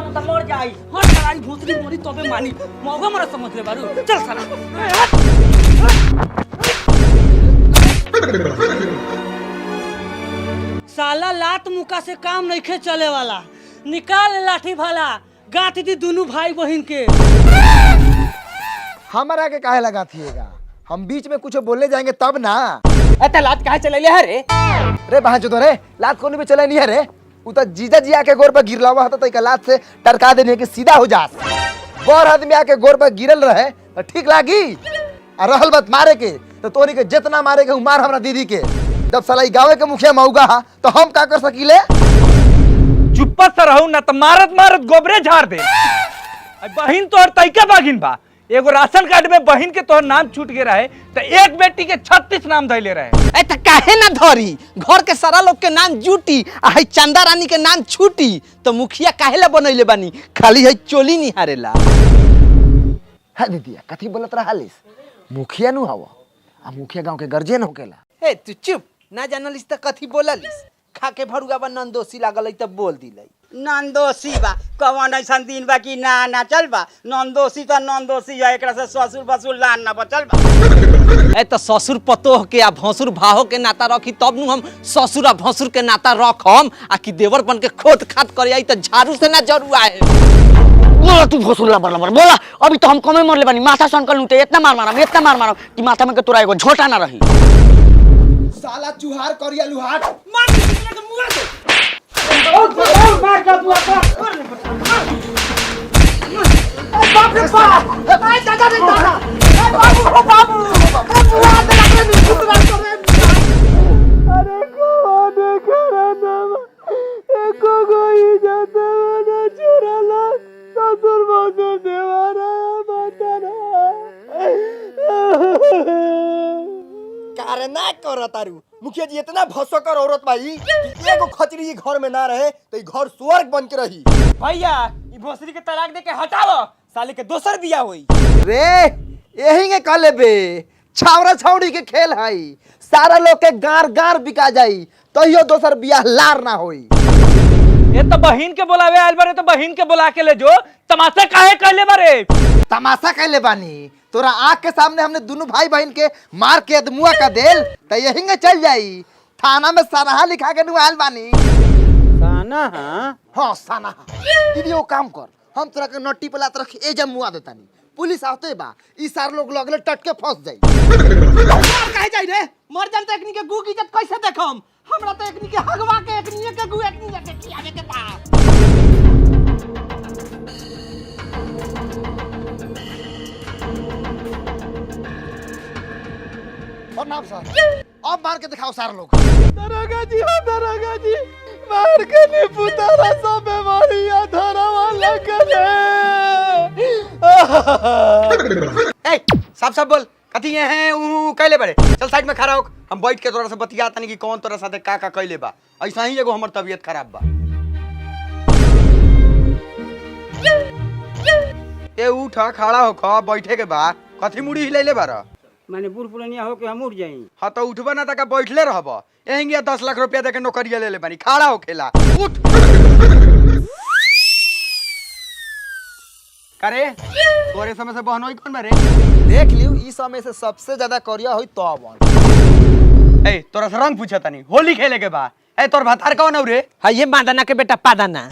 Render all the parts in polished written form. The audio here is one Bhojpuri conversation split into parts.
न त मर जाई। हट साला भूतरी मरी तबे मानी। मौगा मरा समझ ले बारू। चल साला। साला लात मुका से काम नहीं खे चले वाला। निकाल लाठी भाला। गाथ दी दोनों भाई बहन के। हमारा के काहे लगाथिएगा? हम बीच में कुछ बोलने जाएंगे तब ना। एते लात काहे चलेले है रे? रे बहां चोदो रे, लात कोनी पे चले नहीं है रे। उ त जीजा जी आके गोर पर गिरला हुआ था तो एक लात से टरका देने के सीधा हो जात। गोर आदमी आके गोर पर गिरल रहे तो ठीक लागी। आ रहल बात मारे के तो तोरी के जितना मारे के मार हमरा दीदी के। जब साला ई गांव के मुखिया मौगा हा तो हम का कर सकीले? चुप्पा से रहू ना तो मारत मारत गोबरे झाड़ दे। बहिन तोहर तैका बागिन बा। एगो राशन कार्ड में बहिन के तोहर नाम छूट गए रहे तो एक बेटी के 36 नाम धैले रहे। ए त काहे ना धरी? घर के सारा लोग के नाम जूटी आ है चंदा रानी के नाम छूटी तो मुखिया काहे ला बनैले बानी? खाली है चोली निहारेला। हां दीदी कथी बोलत रहलिस? मुखिया नु हवा आ मुखिया गांव के गर्जियन होकेला। ए तू चुप ना जानलिस त कथी बोललिस? खा के भरुआ बा नंदोसी लागल है त बोल दिलै। नंदोसी बा कवन ऐसन दिन बा कि ना ना चल बा। नंदोसी त नंदोसी है। एकरा से ससुर बसुर लान ना बचल बा। ए त ससुर पतोह के आ भसुर भाहो के नाता रखी तब नु हम ससुर आ भसुर के नाता रखम। आ कि देवर बन के खोद खाद करे आई त झाड़ू से ना जरुआ है। बोला तू भोसुर लबर लबर बोला। अभी तो हम कमे मरले बानी। माथा सनकल लूटे इतना मार मारम कि माथा में के तोरा एगो झोटा ना रही। साला चुहार करिया लुहाट मार के मुआ दे। मार का बुआ का। बाप रे बाप। ए दादा रे दादा। ए बाबू बाबू। बुआ दे लगे नी कुतरा करे। अरे को देखरा ना। एको गोई जाते ना चुराला। ससुर बसुर देवारा बतारा। ना कर तारू मुखिया जी इतना भसकर औरत भाई कि एगो खचरी घर में ना रहे तो ई घर स्वर्ग बन के रही। भैया ई भोसरी के तलाक दे के हटाओ। साले के दोसर बिया होई। रे यही के कह लेबे छावरा छावड़ी के खेल हई। सारा लोग के गार गार बिका जाई तो यो दोसर बिया लार ना होई। ये तो बहिन के बुलावे आइल बारे तो बहिन के बुला के ले जो। तमाशा काहे कहले बारे? तमाशा कहले बानी तोरा आँख के सामने हमने दोनों भाई बहन के मार के अदमुआ का देल तो यही के चल जाई। थाना में सराहा लिखा के नुआल बानी। साना हाँ साना दीदी वो काम कर हम तोरा के नट्टी पे लात रख ए जब मुआ देतानी। पुलिस आते बा ई सार लोग लगले टट के फंस जाई। काहे जाई रे? मर जान त एकनी के गु की इज्जत कैसे देखम? हमरा त एकनी के हगवा के एकनी के गु एकनी के खियावे के बा। और नाम सर अब मार के दिखाओ सारे लोग। दरोगा जी हो दरोगा जी मार के नी पुतारा सब बीमारियां धरवा लगले। ए सब बोल कथी ये हैं ऊ कहले बड़े। चल साइड में खड़ा हो हम बैठ के तोरा से बतिया तनी कि कौन तोरा साथे का कहले बा। ऐसा ही एगो हमर तबीयत खराब बा। ए उठ खड़ा हो ख बैठे के बा। कथी मुड़ी हिलैले बारा? माने बूढ़ पुरानिया हो के हम उठ जाई। हाँ तो उठबा ना तक बैठले रहब। एंगिया 10 लाख रुपया दे के नौकरिया ले ले बानी। खड़ा हो खेला उठ। करे तोरे समय से बहन होई कौन बारे? देख लियो ई समय से सबसे ज्यादा करिया होई तो अब। ए तोरा से रंग पूछा तनी होली खेले के बा। ए तोर भातार कौन हौ रे? हां ये मादाना के बेटा पादाना।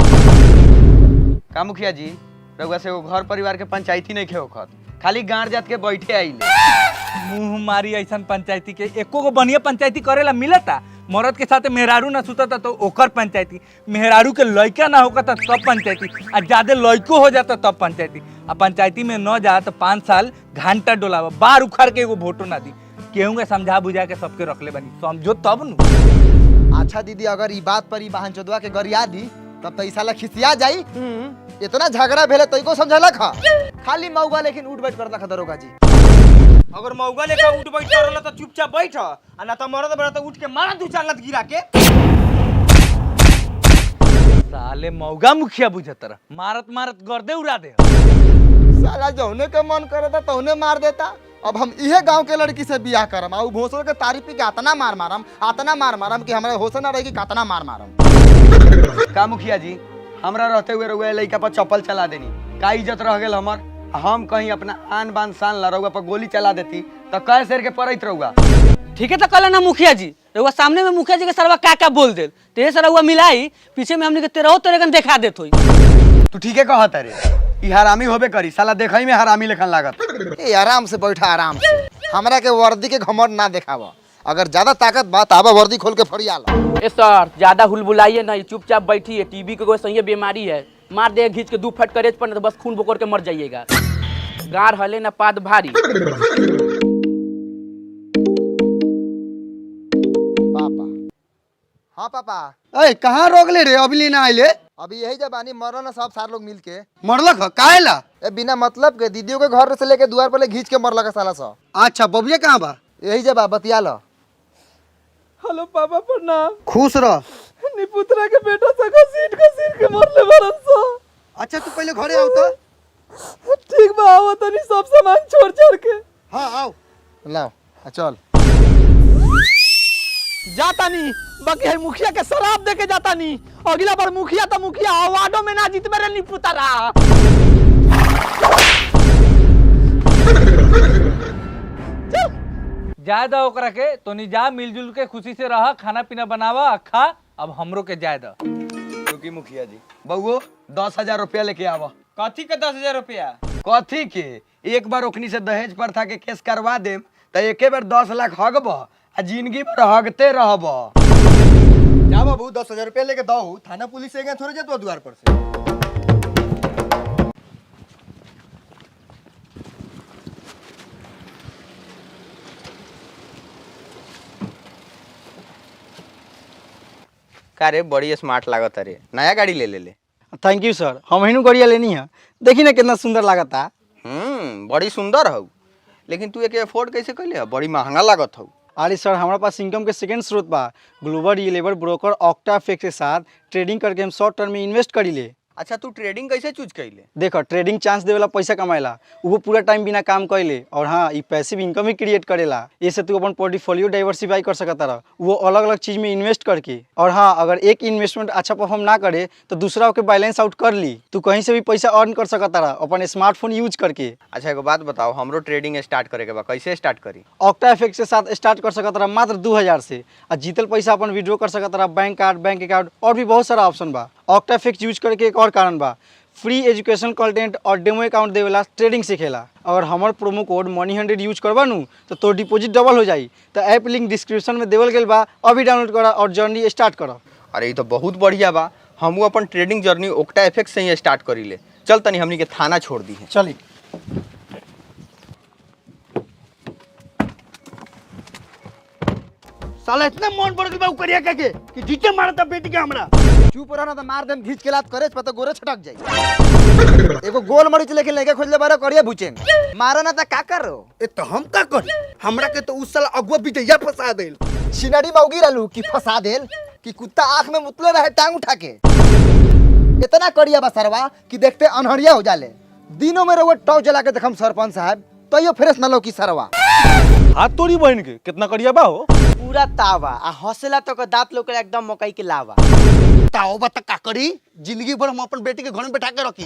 का मुखिया जी रउआ से वो घर परिवार के पंचायती नहीं खे ओखत खाली गांड जात के बैठे आइले। मुंह मारी ऐसा पंचायती के एको गो बढ़िया पंचायती करेला मिलता। मरद के साथ मेहरारू ना सुतता तो ओकर पंचायती। मेहरारू के लड़का ना होगा तब पंचायती। आ ज्यादा लड़को हो जाता तब पंचायती। आ पंचायती में न जा तो 5 साल घंटा डोलावा बार उखाड़ के एगो वोटो ना दी। केहू के समझा बुझा के सबके रखले बनी समझो तब नु। अच्छा दीदी अगर ई बात पर ई बहन चोदवा के गरिया दी तब तो ई साला खिसिया जाई। इतना झगड़ा भेले तो इको समझला खा खाली मौगा लेकिन उठ बैठ करता खा दरोगा जी। अगर मौगा लेके उठ बैठ करला तो चुपचाप बैठ आ ना तो मरद बड़ा तो उठ के मारा 2-4 लत गिरा के। साले मौगा मुखिया बुझतर मारत मारत गर्दे उड़ा दे। साला जौने के मन करता तौने मार देता। अब हम इहे गांव के लड़की से बियाह करम आ उ भोसड़ के तारीफ के आतना मार मारम कि हमरा होश ना रही कि कतना मार मारम। का मुखिया जी हमरा रहते हुए रहुआ लड़का पर चप्पल चला देनी का इज्जत रह गेल हमर। हम कहीं अपना आन बान शान ला रहुआ पर गोली चला देती तो कै शेर के पड़त रहुआ। ठीक है तो कल ना मुखिया जी रहुआ सामने में मुखिया जी के सरवा क्या बोल दे तेरे से रहुआ मिलाई पीछे में हमने के तेरे कन देखा देत होई। तू ठीक है कहत रे ई हरामी होबे करी साला देखई में हरामी लेखन लागत। ए आराम से बैठा आराम से, हमरा के वर्दी के घमंड ना देखावा। अगर ज्यादा ताकत बात आवा वर्दी खोल के फरिया ला। ए सर ज्यादा हुलबुलाइए नहीं, चुपचाप बैठिए। टीबी के कोई सही बीमारी है, मार दे घींच के 2 फट करेज पर तो बस खून बोकर के मर जाइएगा। गार हले ना पाद भारी। पापा हाँ पापा, ए कहां रोक ले रे अभी ना आइले। अभी यही जबानी मरो ना सब सार लोग मिल के। मरलक ह काहेला। ए बिना मतलब के दीदियों के घर से लेके द्वार पर ले घींच के मरला का साला सा। अच्छा बबुआ कहां बा। यही जब बतिया लो। हेलो पापा प्रणाम। खुश रह। निपुत्रा के बेटा सका सीट के मरले बरन सो। अच्छा तू पहले घरे आओ तो। ठीक बा आओ तनी सब सामान छोड़ के। हां आओ लाओ चल। जाता नहीं बाकी है मुखिया के शराब दे के जाता नहीं। अगला बार मुखिया तो मुखिया अवार्डो में ना जीत मेरे नहीं पुतारा। जाय दो ओकरा के तो नहीं जा, मिलजुल के खुशी से रह, खाना पीना बनावा खा। अब हमरो के जाय दो। रुकी मुखिया जी बउओ 10,000 रुपया लेके आवा। कथी के 10,000 रुपया? कथी के एक बार ओखनी से दहेज प्रथा के केस करवा देम त एके बार 10 लाख हगब आ जिंदगी भर हगते रहब। जा बाबू 10,000 रुपया लेके दो। थाना पुलिस से थोड़े जातो द्वार पर से। का रे बड़ी स्मार्ट लागत रे, नया गाड़ी ले ले। थैंक यू सर, हम ही गाड़िया लेनी है। देखी ना कितना सुंदर लागता। बड़ी सुंदर हौ, लेकिन तू एके अफोर्ड कैसे कैले? बड़ी महंगा लागत हौ। अरे सर हमारे पास इनकम के सेकंड स्रोत बा। ग्लोबल रिलेवर ब्रोकर ऑक्टाफेक्स के साथ ट्रेडिंग करके हम शॉर्ट टर्म में इन्वेस्ट करी ले। अच्छा तू ट्रेडिंग कैसे चूज कैले? देखो ट्रेडिंग चांस देवेला पैसा कमाएला, वो पूरा टाइम बिना काम कैले। और हाँ ये पैसिव इनकम ही क्रिएट करेला। इससे तू अपन पोर्टफोलियो डाइवर्सिफाई कर सकता रह, वो अलग अलग चीज में इन्वेस्ट करके। और हाँ अगर एक इन्वेस्टमेंट अच्छा परफॉर्म ना करे तो दूसरा के बैलेंस आउट कर ली। तू कहीं से भी पैसा अर्न कर सकता रह अपन स्मार्टफोन यूज करके। अच्छा एगो बात बताओ, हमरो ट्रेडिंग स्टार्ट करे के बा, कैसे स्टार्ट करी? ऑक्टाफेक्स के साथ स्टार्ट कर सकता रह मात्र 2,000 से। और जीतल पैसा अपन विड्रॉ कर सकता रह बैंक कार्ड, बैंक अकाउंट और भी बहुत सारा ऑप्शन बा। ऑक्टाफेक्स यूज करके एक और कारण बा, फ्री एजुकेशन कंटेंट और डेमो अकाउंट देवेला ट्रेडिंग सीखेला। अगर हमार प्रोमो कोड मनी100 यूज करबा नु तो डिपॉजिट डबल हो जाई। तो ऐप लिंक डिस्क्रिप्शन में देवल गेल बा, अभी डाउनलोड करा और जर्नी स्टार्ट करा। अरे ये तो बहुत बढ़िया बा। हमहू अपन ट्रेडिंग जर्नी ऑक्टाफेक्स से ही स्टार्ट करी ले। चल तनी हमनी के थाना छोड़ दी है। चली साला इतना मन बढ़ गया करिया के कि जीते मारता बेटी के हमरा। चुप रहना तो मार देम घींच के लात करे पता गोरे छटक जाई। एगो गोल मरीच लेके लेके खोजले बारे करिया बुचेन मारो ना त का करो। ए तो हम का करी? हमरा के तो उस साल अगुआ बिटैया फंसा देल। सिनाड़ी मौगी रहलू कि फंसा देल कि कुत्ता आंख में मुतले रहे टांग उठा के। इतना करिया बा सरवा कि देखते अनहरिया हो जाले। दिनों में रहो टॉर्च जला के देखम सरपंच साहब तो यो फ्रेश न लो की सरवा। हाथ तोड़ी बहन के कितना करिया बा हो। पूरा तावा आ हौसला तो दांत लोग एकदम मकई के लावा। ताओ बता का करी? जिंदगी भर हम अपन बेटी के घर में बैठा के रखी।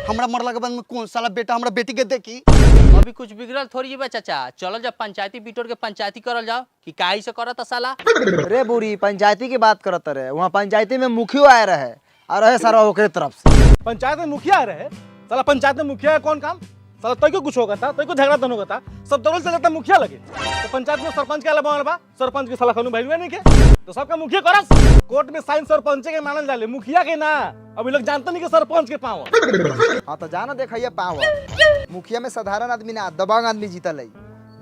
हमरा मरला के बाद में कौन साला बेटा हमरा बेटी के देखी? अभी कुछ बिगड़ल थोड़ी बा चाचा। चलो जब पंचायती बिटोर के पंचायती करल जाओ कि काहे से करत साला। रे बुरी पंचायती की बात करत रहे, वहाँ पंचायती में मुखियो आए रहे और रहे सरवा ओकरे तरफ से। पंचायत में मुखिया रहे साला। पंचायत में मुखिया कौन काम साला? तो कुछ होगा था, तो झगड़ा तो होगा था, सब दौड़ से जाता मुखिया लगे। तो पंचायत में सरपंच के अलावा बा, सरपंच के साला खनु भाई नहीं के तो सबका मुखिया करस। कोर्ट में साइन सरपंच के मानल जाले, मुखिया के ना। अभी लोग जानते नहीं कि सरपंच के पावर। हाँ तो जाना देखिए पावर मुखिया में साधारण आदमी ना दबंग आदमी जीतल है।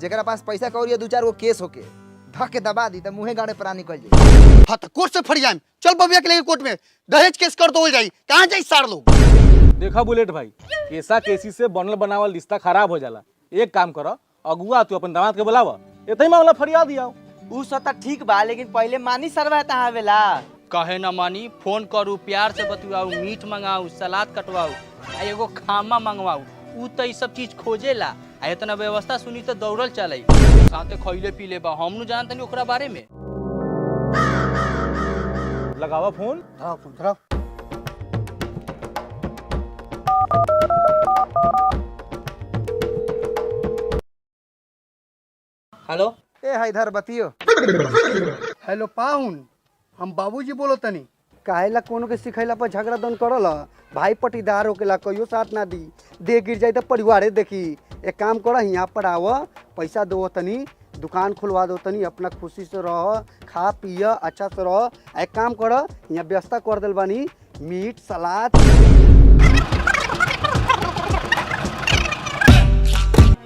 जेकरा पास पैसा कौड़ी 2-4 गो केस होके धक के दबा दी तो मुँहे गाड़े पर निकल जाए। हाँ तो कोर्ट से फरियाम चल बबिया के लेके कोर्ट में दहेज केस कर दो जाई। कहाँ जाई सार लोग? देखा बुलेट भाई, केसा केसी से बनल बनावल रिश्ता खराब हो जाला। एक काम करो, अगुआ तू अपन दामाद के बुलावा, इतना ही मामला फरियाद दिया। उ सब तो ठीक बा लेकिन पहले मानी सरवा तहाँ आवेला। कहे न मानी, फोन करू, प्यार से बतवाऊ, मीट मंगाऊ, सलाद कटवाऊ, आ एगो खामा मंगवाऊ। उ तो ये सब चीज खोजेला। आ इतना व्यवस्था सुनी तो दौड़ल चले, साथे खइले पीले बा। हम नु जानत नहीं ओकरा बारे में। लगावा फोन। हेलो ए है इधर बतियो। हेलो पाहुन, हम बाबूजी बोलो तनी। काहेला कोनो के सिखैला पर झगड़ा दन करल भाई पटीदार होकेला कहियो साथ ना दी, दे गिर जाई तो परिवारे देखी। एक काम कर, यहाँ पर आव, पैसा दो तनी, दुकान खुलवा दो तनी, अपना खुशी से रह, खा पिय अच्छा से रह। एक काम कर, यहाँ व्यवस्था कर दिल बानी, मीट सलाद।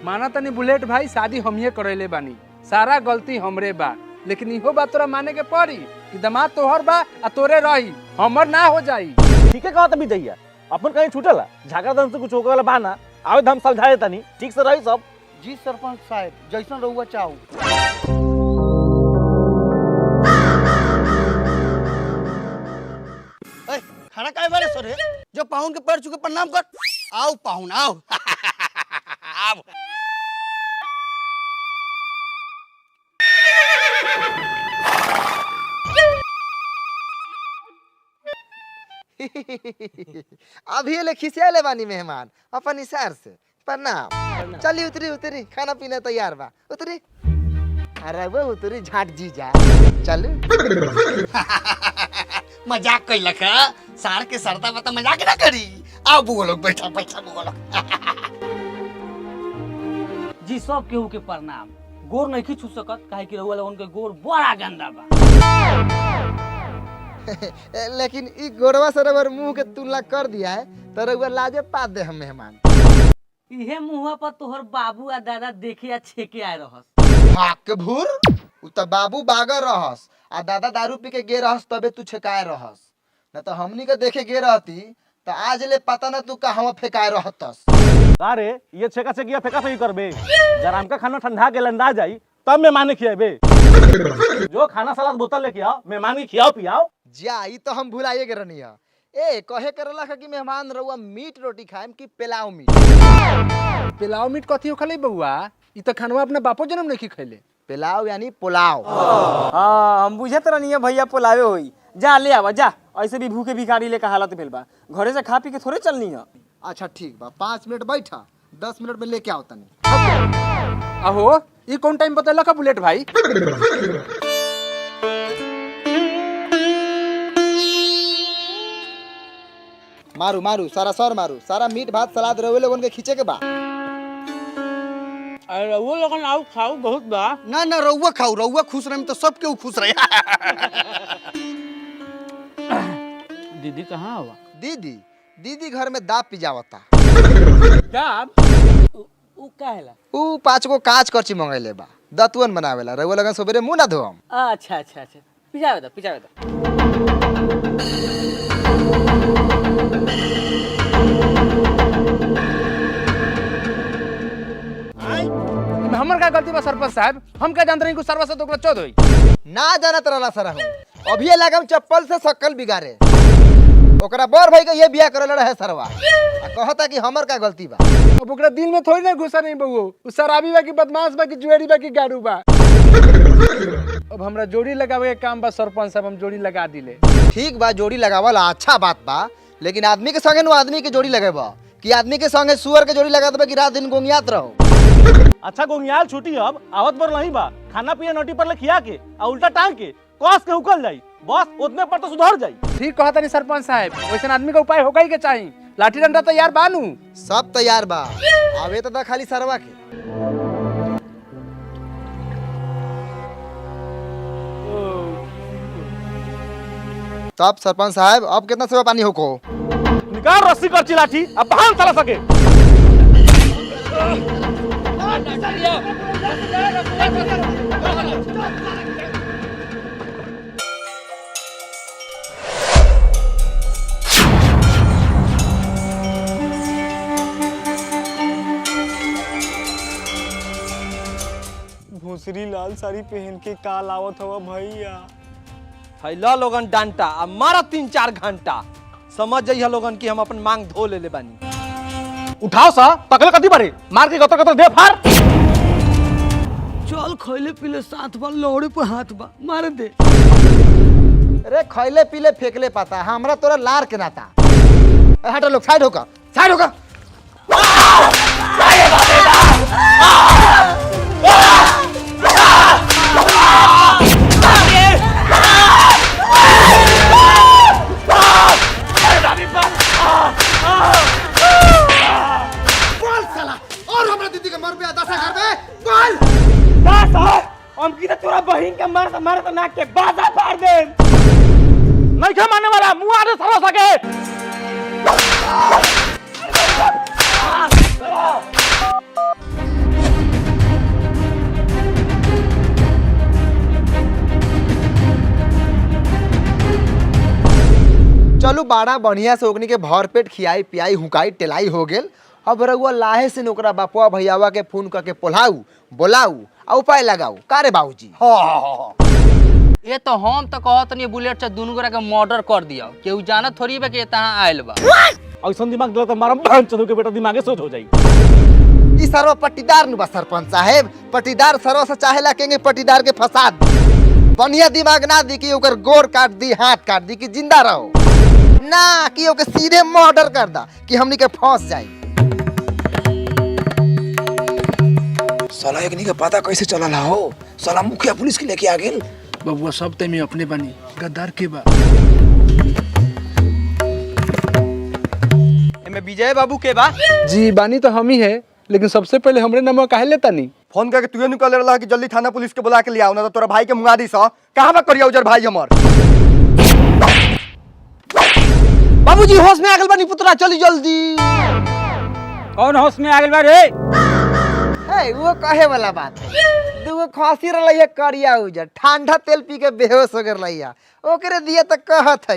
माना तनी बुलेट भाई, शादी हमिए करैले बानी, सारा गलती हमरे बा, लेकिन इहो बात तोरा माने के पड़ी कि दामाद तोहर बा आ तोरे रही, हमर ना हो जाई। ठीक है कहा तभी दैया अपन कहीं छूटला झगड़ा दन से कुछ होके वाला बाना आवे हम समझाए तनी ठीक से रही सब। जी सरपंच साहब, जैसन रहुआ चाहू। खाना काहे बारे सर है? जो पाहुन के पैर छू के प्रणाम कर। आओ पाहुन आओ। आओ। अभी ले खिसियाले बानी मेहमान अपन इशार से। प्रणाम। चली उतरी उतरी, खाना पीना तैयार बा, उतरी। अरे वो उतरी झाट जी जा। चल। मजाक कैलक है, सार के सरदा बता मजाक ना करी। आओ बुआ लोग, बैठा बैठा बुआ लोग। जी सब केहू के प्रणाम। गोर नहीं छू सकत काहे कि रउआ लोगन के गोर बड़ा गंदा बा। लेकिन ई गोरवा से अगर मुंह के तुलना कर दिया है तो रउआ लाजे पात दे हम मेहमान। इहे मुंहवा पर तोहर बाबू आ दादा देखे आ छेके आए रहस। भाग के भूर, उ त बाबू बागर रहस आ दादा दारू पी के गे रहस तबे तू छकाए रहस। न तो हमनी के देखे गे रहती तो आज ले पता न तू कहवा फेकाए रहतस। अरे ये छेका छेकिया फेंका फेंकी करबे, जराम का खाना ठंडा के लंदा जाई तब मेहमान के खियाबे। जो खाना सलाद बोतल लेके आओ, मेहमान के खियाओ पियाओ। जा ई तो हम भुलाइए के रहनी है। ए कहे करला कि मेहमान रउआ मीट रोटी खाएम कि पेलाव मीट। पिलाव मीट कथी हो खले बउआ, ई त खानवा अपने बापो जन्म नहीं खैले। पेलाव यानी पुलाव। हाँ हम बुझत रहनी भैया पोलावे होई। जा ले आवा जा, ऐसे भी भूखे भिखारी लेकर हालत भेल बा, घरे से खा पी के थोड़े चलनी है। अच्छा ठीक बा, 5 मिनट बैठा, 10 मिनट में लेके आओ तनी। अहो ई कौन टाइम बतैला का बुलेट भाई? मारू मारू सारा सर मारू, सारा मीट भात सलाद रउए लोगन के खींचे के बा। अरे रउआ लोगन आउ खाऊ बहुत बा। ना ना रउआ खाऊ, रउआ खुश रहे तो सब केहू खुश रहे। दीदी कहाँ हुआ? दीदी दीदी घर में दाब पिजावता। दाब? उ काहेला? ऊ 5 गो कांच करची मंगैले बा, दतुअन बनावेला। रउआ लोगन सबेरे मुंह ना धोम। अच्छा अच्छा अच्छा, पिजावे दा पिजावे दा। हमर का गलती बा सरपंच साहब? हम क्या जानते नहीं कि सरवा से दोगला चोद होई? ना जानत रहला सर हम। अभी लगम चप्पल से शकल बिगाड़े। ओकरा बर भाई के ये बियाह करल रहे सरवा। आ कहता कि हमर का गलती बा। अब ओकरा दिल में थोड़ी ना घुसा नहीं बउओ, उ शराबी बा कि बदमाश बा कि जुएरी बा कि गाड़ू बा। अब हमरा जोड़ी लगावे के काम बा सरपंच साहब, हम जोड़ी लगा दिले। ठीक बा, जोड़ी लगावला अच्छा बात बा, लेकिन आदमी के संगे नु आदमी के जोड़ी लगेबा कि आदमी के संगे सुअर के जोड़ी लगा देबा कि रात दिन गोंगियात रहो। अच्छा गोंगियाल छुट्टी अब आवत बर नहीं बा, खाना पिया नोटी पर ले खिया के आ उल्टा टांग के कस के उकल जाई, बस उतने पर तो सुधर जाई। ठीक कहता नहीं सरपंच साहब, वैसे आदमी का उपाय होगा ही के चाहिए। लाठी डंडा तैयार बानू? सब तैयार बा, आवे तो खाली सरवा के। तब सरपंच साहब अब कितना सेवा पानी होको? निकाल रस्सी कर चिलाठी, अब बाहर चला सके। भूसरी लाल साड़ी पहन के काल आवत हवा भैया। फैला लोगन डांटा आ मारा 3-4 घंटा। समझ जाइए लोगन कि हम अपन मांग धो ले बानी। उठाओ सा तकले कति बारे, मार के गतर गतर दे फाड़। चल खैले पीले साथ बा, लौड़े पे हाथ बा, मार दे। अरे खैले पीले फेंकले पाता, हमरा तोरा लार के नाता। हटो लोग, साइड होकर, साइड होकर। हम की तोरा बहिन के मार तो नाक के बाजा फाड़ दे। नहीं क्या मानने वाला मुंह आने साला सके। चलू बाड़ा बढ़िया से ओकनी के भर पेट खियाई पियाई हुकाई टेलाई हो गेल। अब रउआ लाहे से ओकरा बापुआ भैयावा के फोन करके पोलाऊ बोलाऊ आ उपाय लगाऊ का रे बाबूजी। ये तो हम तो कहत नहीं बुलेट से दोनों गोरा के मर्डर कर दिया केहू जानत थोड़ी बा कि तहां आइल बा। ऐसा दिमाग दिला तो मारम बहन चंदू के बेटा दिमागे सोच हो जाई। ई सरवा पट्टीदार नु बा सरपंच साहेब। पट्टीदार सरवा से चाहेला केंगे पट्टीदार के फसाद बढ़िया दिमाग ना दी कि ओकर गोर काट दी हाथ काट दी कि जिंदा रहो ना कि ओके सीधे मर्डर कर दा कि हमनी के फंस जाई। साला एकनी का पता कैसे चला हो। साला मुखिया पुलिस के लेके आ गेल। बबुआ सब ते में अपने बनी गद्दार के बा। एमे विजय बाबू के बा। जी बानी तो हम ही है, लेकिन सबसे पहले हमरे नंबर काहे लेता नहीं। फोन करके तुहे निकल रहा कि जल्दी थाना पुलिस के बुला के ले आओ ना तो तोरा भाई के मुंगा दी सा। कहां बा करिया उजर भाई हमर। बाबूजी होश में आ गेल बानी पुत्रा चली जल्दी। कौन होश में आ गेल बा रे? है वो कहे वाला बात है। दुगो खांसी रहलैया करिया उजर ठंडा तेल पी के बेहोश हो गेल रहिया ओकरे दिए त कहत है।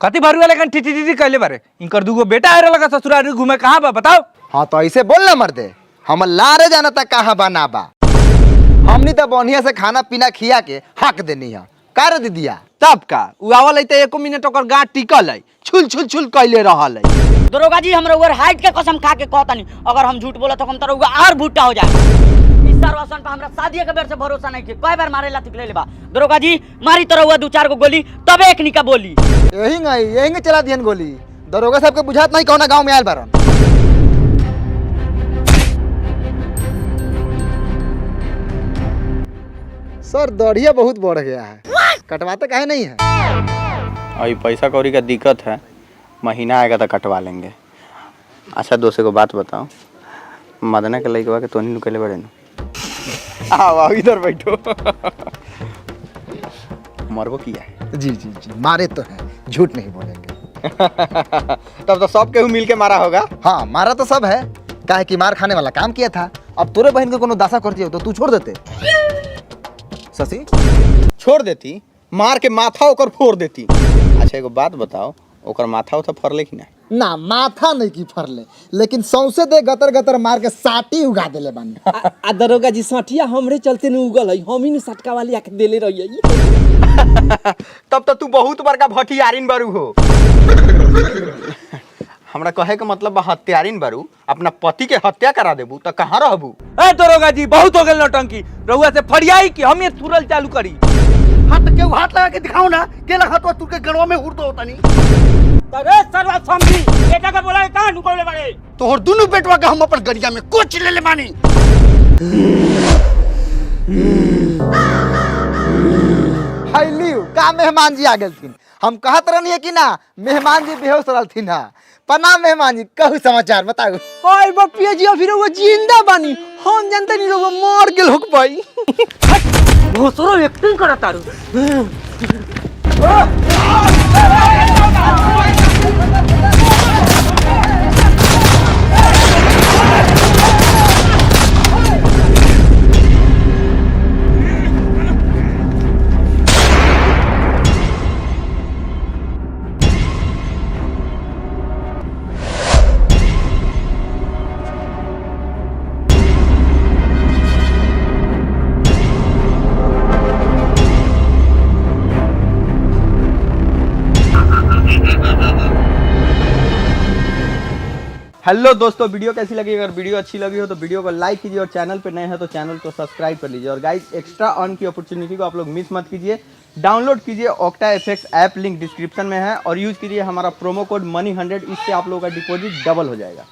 कति भरू वाले कन टीटी कहले बारे इनकर दुगो बेटा आरे लगा ससुराल घूमे कहां बा बताओ। हाँ तो ऐसे बोल ना मर्दे हम लारे जाना था कहाँ बना बा। हमनी तो बढ़िया से खाना पीना खिया के हक देनी है कर दीदिया तब का उ आवल है त 1 मिनट ओकर गांठ टिकल है छुल छुल छुल कइले रहल है। दरोगा जी हमरा ओवर हाइट के कसम खा के कहतानी अगर हम झूठ बोला तो हम तोरा और भुट्टा हो जाए। इस सरवासन पे हमरा शादी के बेर से भरोसा नहीं के कई बार मारे ला तिकले ले बा। दरोगा जी मारी तोरा 2-4 गो गोली तब एक निका बोली यही चला दियन गोली। दरोगा साहब के बुझात नहीं कौन गाँव में आयल बारन। सर दौड़िया बहुत बढ़ गया है कटवाते काहे नहीं है। अभी पैसा कौड़ी का दिक्कत है महीना आएगा तो कटवा लेंगे। अच्छा दोस्त को बात बताओ मदना के लड़कवा के तोनी निकले बड़े न आओ इधर बैठो। मरबो किया है। जी जी जी मारे तो है झूठ नहीं बोलेंगे। तब तो सब केहू मिल के मारा होगा। हाँ मारा तो सब है काहे कि मार खाने वाला काम किया था। अब तोरे बहन के कोनो दासा करती हो तो तू छोड़ देते। शशि छोड़ देती मार के माथा ओकर फोड़ देती। अच्छा एगो बात बताओ ओकर माथा उथा फरले कि ना माथा नहीं की फरले लेकिन सौसे दे गतर गतर मार के साटी उगा देले बानी। आ दरोगा जी साटिया हमरे चलते न उगल है हम ही न सटका वाली आके देले रहिए। तब तो तू बहुत बड़का भटियारिन बारू हो। हमरा कहे के मतलब हत्यारिन बारू अपना पति के हत्या करा देबू तो कहाँ रहबू। ए दरोगा जी बहुत हो गेल नौटंकी रउआ से फड़ियाई कि हम ये तुरल चालू करी। हाथ के हाथ लगा के दिखाओ ना के लगा तो तू के गड़वा में हुर तो होता नहीं। अरे सरवा समझी बेटा का बोला कहां नुकले बड़े तोहर दोनों बेटवा के हम अपन गरिया में कोच ले ले मानी। हाइलियो का मेहमान जी आ गेलथिन। हम कहत रहनी कि ना मेहमान जी बेहोश रहलथिन हां। प्रणाम मेहमान जी कहू समाचार बताओ। ओए बपिया जी फिर वो जिंदा बानी हम जानते नहीं लोग मर गेल होक भाई। भोसरो एक्टिंग करता रू। हेलो दोस्तों वीडियो कैसी लगी अगर वीडियो अच्छी लगी हो तो वीडियो को लाइक कीजिए और चैनल पे नए हैं तो चैनल को सब्सक्राइब कर लीजिए। और गाइस एक्स्ट्रा अर्न की अपॉर्चुनिटी को आप लोग मिस मत कीजिए। डाउनलोड कीजिए OctaFX ऐप लिंक डिस्क्रिप्शन में है और यूज़ कीजिए हमारा प्रोमो कोड मनी 100 इससे आप लोगों का डिपॉजिट डबल हो जाएगा।